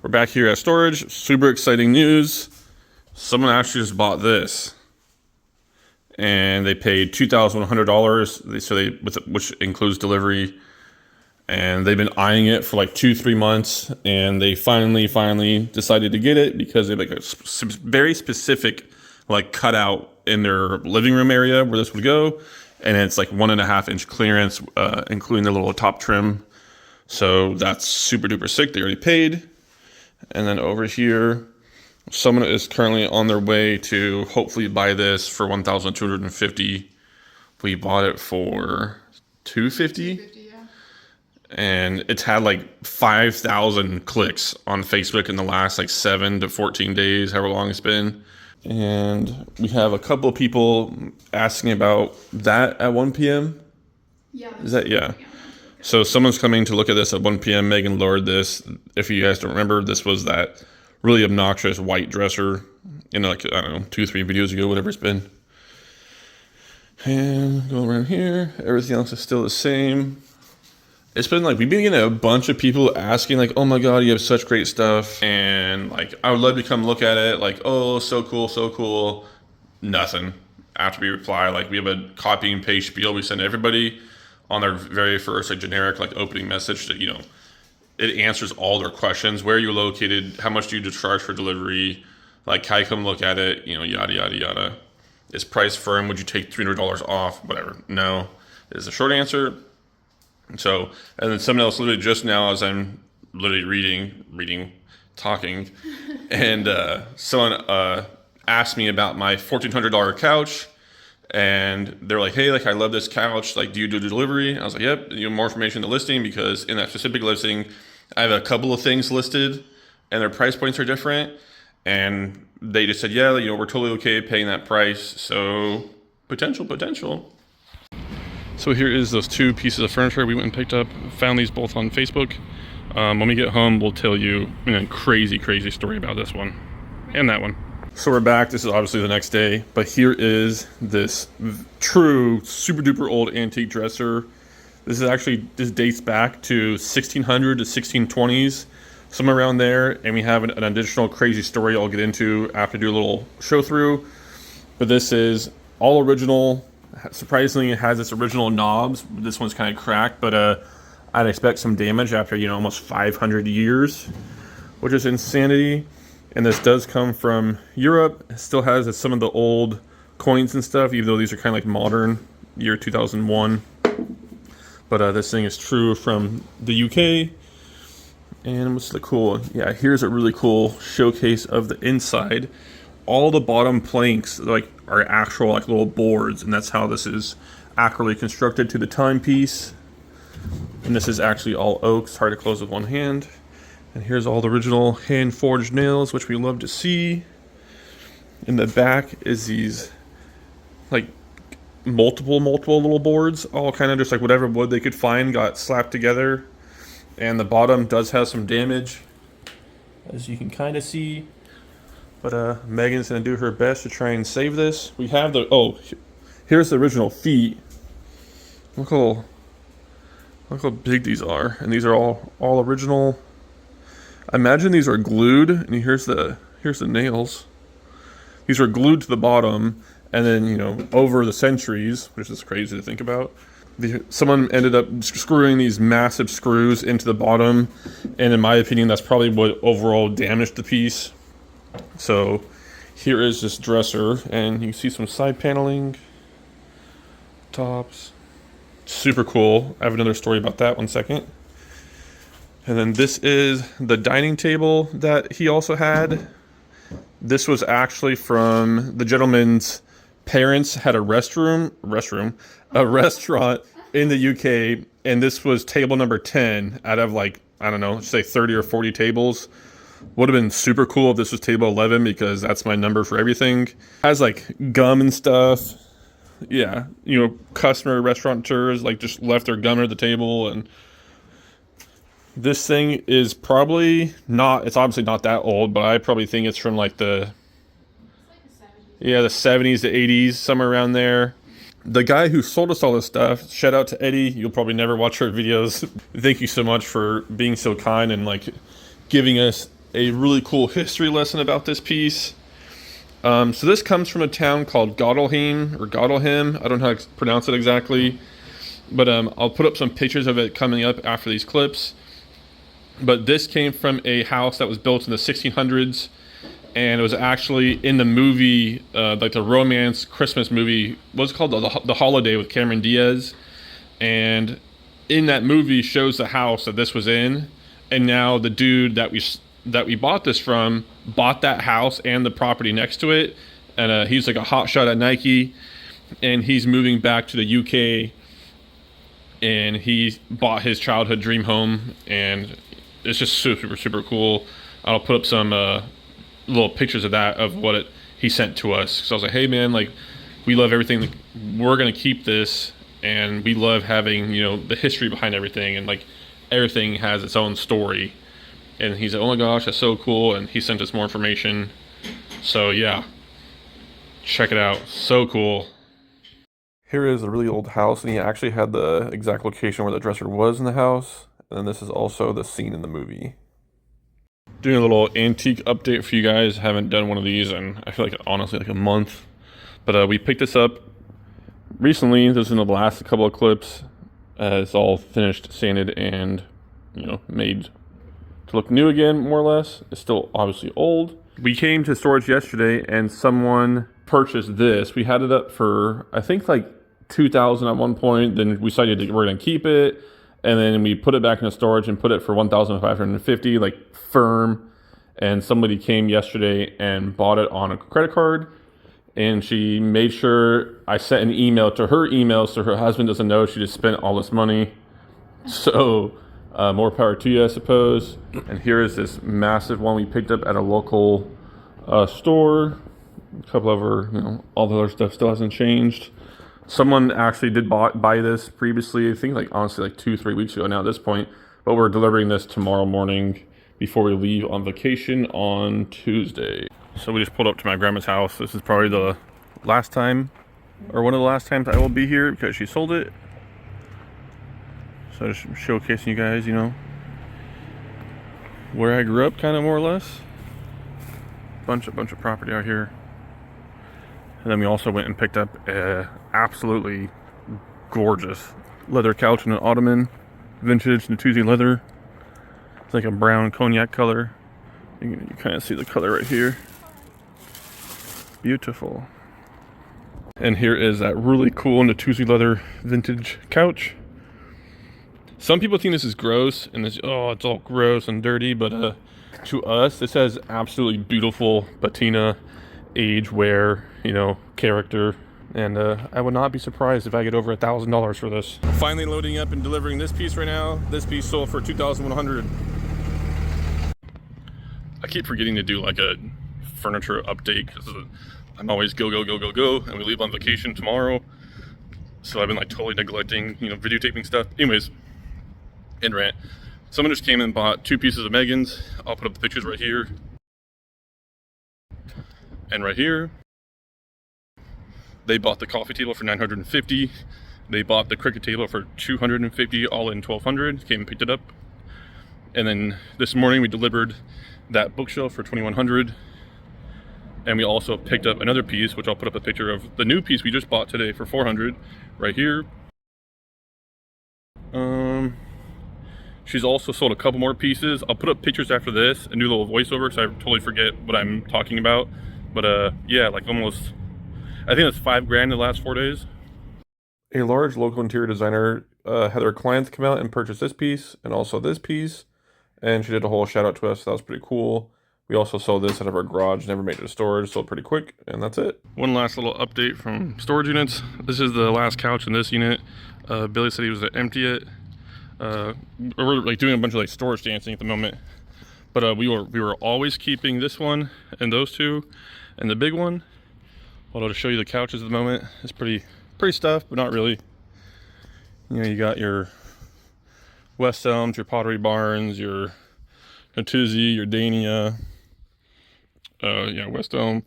We're back here at storage. Super exciting news. Someone actually just bought this. And they paid $2,100, which includes delivery. And they've been eyeing it for like 2-3 months. And they finally decided to get it because they have like a very specific like cutout in their living room area where this would go. And it's like 1.5 inch clearance, including the little top trim. So that's super duper sick. They already paid. And then over here, someone is currently on their way to hopefully buy this for $1,250. We bought it for $250. Yeah. And it's had like 5,000 clicks on Facebook in the last like 7 to 14 days, however long it's been. And we have a couple of people asking about that at 1 p.m. Yeah. Is that, yeah. So someone's coming to look at this at 1 p.m. Megan lowered this. If you guys don't remember, this was that really obnoxious white dresser in like, I don't know, 2-3 videos ago, whatever it's been. And go around here. Everything else is still the same. It's been like, we've been getting a bunch of people asking like, oh my God, you have such great stuff. And like, I would love to come look at it. Like, oh, so cool, so cool. Nothing. After we reply, like we have a copy and paste spiel we send everybody on their very first like generic like opening message that, you know, it answers all their questions. Where are you located? How much do you charge for delivery? Like, how you come look at it? You know, yada, yada, yada. Is price firm? Would you take $300 off? Whatever. No is the short answer. So, and then someone else literally just now, as I'm literally reading, talking, and someone asked me about my $1,400 couch, and they're like, hey, like, I love this couch, like, do you do delivery? I was like, yep, you know, more information in the listing, because in that specific listing, I have a couple of things listed, and their price points are different, and they just said, yeah, you know, we're totally okay paying that price, so potential. So here is those 2 pieces of furniture we went and picked up. Found these both on Facebook. When we get home, we'll tell you a crazy story about this one and that one. So we're back. This is obviously the next day, but here is this true super duper old antique dresser. This dates back to 1600 to 1620s, somewhere around there. And we have an additional crazy story I'll get into after I do a little show through. But this is all original. Surprisingly, it has its original knobs. This one's kind of cracked, but I'd expect some damage after, you know, almost 500 years, which is insanity. And this does come from Europe. It still has some of the old coins and stuff, even though these are kind of like modern, year 2001. But this thing is true from the UK. And what's the cool? Yeah, here's a really cool showcase of the inside. All the bottom planks like are actual like little boards, and that's how this is accurately constructed to the timepiece. And this is actually all oak. It's hard to close with one hand. And here's all the original hand forged nails, which we love to see. In the back is these like multiple little boards, all kind of just like whatever wood they could find got slapped together. And the bottom does have some damage, as you can kind of see. But Megan's going to do her best to try and save this. We have here's the original feet. Look how big these are. And these are all original. I imagine these are glued. And here's the nails. These are glued to the bottom. And then, you know, over the centuries, which is crazy to think about, someone ended up screwing these massive screws into the bottom. And in my opinion, that's probably what overall damaged the piece. So here is this dresser, and you can see some side paneling, tops, super cool. I have another story about that, 1 second. And then this is the dining table that he also had. This was actually from the gentleman's parents had a restaurant in the UK, and this was table number 10 out of like, I don't know, say 30 or 40 tables. Would have been super cool if this was table 11, because that's my number for everything. Has like gum and stuff. Yeah, you know, customer restaurateurs like just left their gum at the table. And this thing is probably not, it's obviously not that old, but I probably think it's from like the 70s to 80s, somewhere around there. The guy who sold us all this stuff, shout out to Eddie. You'll probably never watch our videos. Thank you so much for being so kind and like giving us a really cool history lesson about this piece. So this comes from a town called Godalheim, or Godalheim. I don't know how to pronounce it exactly. But I'll put up some pictures of it coming up after these clips. But this came from a house that was built in the 1600s. And it was actually in the movie, like the romance Christmas movie, what's it called? The Holiday with Cameron Diaz. And in that movie shows the house that this was in. And now the dude that we bought this from bought that house and the property next to it. And he's like a hotshot at Nike. And he's moving back to the UK. And he bought his childhood dream home, and it's just super, super cool. I'll put up some little pictures of that, of what he sent to us. So I was like, hey man, like, we love everything. We're gonna keep this, and we love having, you know, the history behind everything, and like everything has its own story. And he's like, oh my gosh, that's so cool. And he sent us more information. So yeah, check it out. So cool. Here is a really old house, and he actually had the exact location where the dresser was in the house. And then this is also the scene in the movie. Doing a little antique update for you guys. Haven't done one of these in, I feel like, honestly, like a month. But we picked this up recently. This is in the last couple of clips. It's all finished, sanded, and, you know, made to look new again, more or less. It's still obviously old. We came to storage yesterday, and someone purchased this. We had it up for, I think, like $2,000 at one point. Then we decided we're gonna keep it, and then we put it back into storage and put it for $1,550, like firm. And somebody came yesterday and bought it on a credit card, and she made sure I sent an email to her email so her husband doesn't know she just spent all this money. So more power to you, I suppose. And here is this massive one we picked up at a local store. A couple of her, you know, all the other stuff still hasn't changed. Someone actually did buy this previously, I think, like, honestly, like 2-3 weeks ago now at this point. But we're delivering this tomorrow morning before we leave on vacation on Tuesday. So we just pulled up to my grandma's house. This is probably the last time, or one of the last times I will be here, because she sold it. So just showcasing you guys, you know, where I grew up, kind of, more or less. Bunch of property out here. And then we also went and picked up a absolutely gorgeous leather couch and an ottoman, vintage Nintedo leather. It's like a brown cognac color. You kind of see the color right here. Beautiful. And here is that really cool Nintedo leather vintage couch. Some people think this is gross, and this, oh, it's all gross and dirty, but to us, this has absolutely beautiful patina, age, wear, you know, character, and I would not be surprised if I get over $1,000 for this. Finally loading up and delivering this piece right now. This piece sold for $2,100. I keep forgetting to do like a furniture update because I'm always go, and we leave on vacation tomorrow. So I've been like totally neglecting, you know, videotaping stuff. Anyways, end rant. Someone just came and bought 2 pieces of Megan's. I'll put up the pictures right here. And right here. They bought the coffee table for $950. They bought the cricket table for $250, all in $1,200. Came and picked it up. And then this morning we delivered that bookshelf for $2,100. And we also picked up another piece, which I'll put up a picture of the new piece we just bought today for $400, right here. She's also sold a couple more pieces. I'll put up pictures after this and do a little voiceover because I totally forget what I'm talking about. But yeah, like almost, I think that's $5,000 in the last 4 days. A large local interior designer had their clients come out and purchase this piece and also this piece. And she did a whole shout out to us. So that was pretty cool. We also sold this out of our garage, never made it to storage, sold pretty quick, and that's it. One last little update from storage units. This is the last couch in this unit. Billy said he was gonna empty it. We're like doing a bunch of like storage dancing at the moment. But we were always keeping this one and those two and the big one. I'll just show you the couches at the moment. It's pretty stuffed, but not really. You know, you got your West Elms, your Pottery Barns, your Nintedo, your Dania. Yeah, West Elm.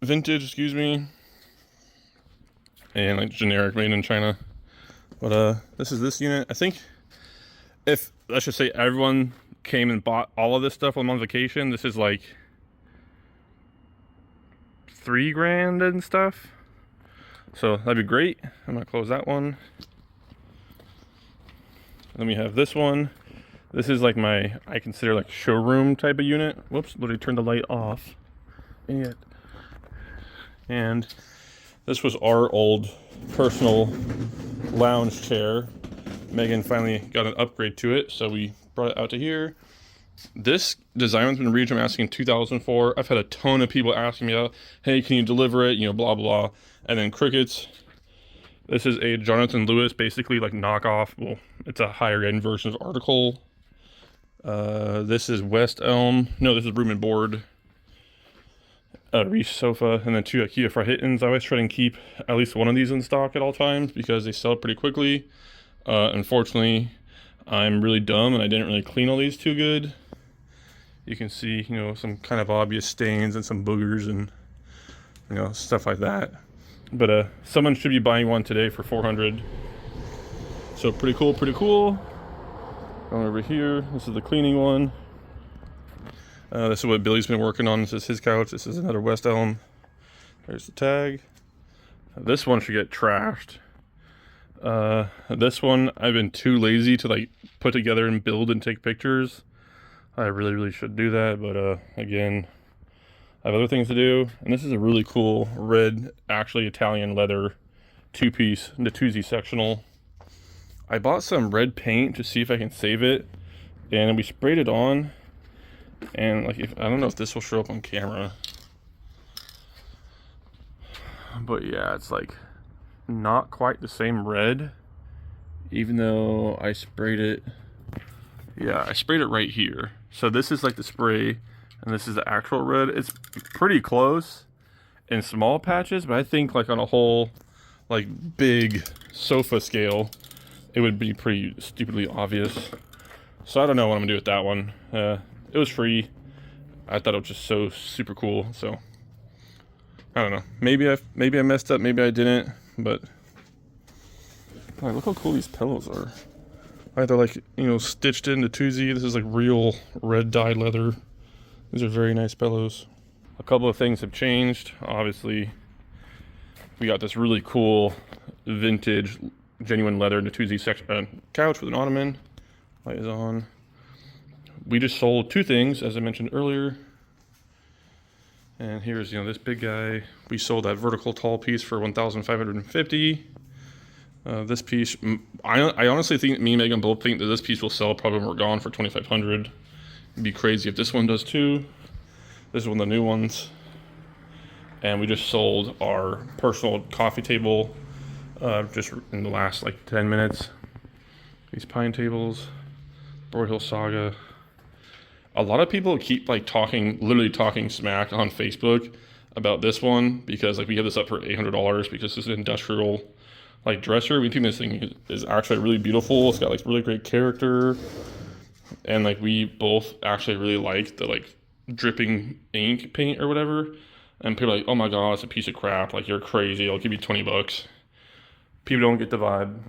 Vintage, excuse me. And like generic, made in China. But this is this unit. I think if, let's just say everyone came and bought all of this stuff while I'm on vacation. This is like $3,000 and stuff. So that'd be great. I'm gonna close that one. Then we have this one. This is like my, I consider like showroom type of unit. Whoops, literally turned the light off. And this was our old personal lounge chair. Megan finally got an upgrade to it, so we brought it out to here. This design has been region I'm asking $2,000 for. I've had a ton of people asking me, hey, can you deliver it? You know, blah, blah. And then crickets. This is a Jonathan Lewis, basically like knockoff. Well, it's a higher end version of Article. This is West Elm. No, this is Room and Board. Reese sofa, and then 2 IKEA Frahittens. I always try and keep at least one of these in stock at all times because they sell pretty quickly. Unfortunately, I'm really dumb and I didn't really clean all these too good. You can see, you know, some kind of obvious stains and some boogers and, you know, stuff like that. But someone should be buying one today for $400. So pretty cool, pretty cool. Going over here, this is the cleaning one. This is what Billy's been working on. This is his couch. This is another West Elm. There's the tag. This one should get trashed. This one, I've been too lazy to like put together and build and take pictures. I really should do that, but again, I have other things to do. And this is a really cool red, actually Italian leather 2-piece Natuzzi sectional. I bought some red paint to see if I can save it, and we sprayed it on. And like, I don't know if this will show up on camera, but yeah, it's like not quite the same red, even though I sprayed it. Yeah, I sprayed it right here. So this is like the spray, and this is the actual red. It's pretty close in small patches, but I think like on a whole, like big sofa scale, it would be pretty stupidly obvious. So I don't know what I'm gonna do with that one. It was free. I thought it was just so super cool. So I don't know. Maybe I messed up. Maybe I didn't. But oh, look how cool these pillows are. They're like, you know, stitched into Natuzzi. This is like real red dye leather. These are very nice pillows. A couple of things have changed. Obviously, we got this really cool vintage, genuine leather Natuzzi couch with an ottoman. Light is on. We just sold 2 things, as I mentioned earlier. And here's, you know, this big guy. We sold that vertical tall piece for $1,550. This piece, I honestly think me and Megan both think that this piece will sell probably when we're gone for $2,500. It'd be crazy if this one does too. This is one of the new ones. And we just sold our personal coffee table just in the last like 10 minutes. These pine tables, Broad Hill Saga. A lot of people keep like literally talking smack on Facebook about this one because like we have this up for $800 because this is an industrial like dresser. We think this thing is actually really beautiful. It's got like really great character, and like we both actually really like the like dripping ink paint or whatever. And people are like, oh my god, it's a piece of crap. Like, you're crazy. I'll give you $20. People don't get the vibe.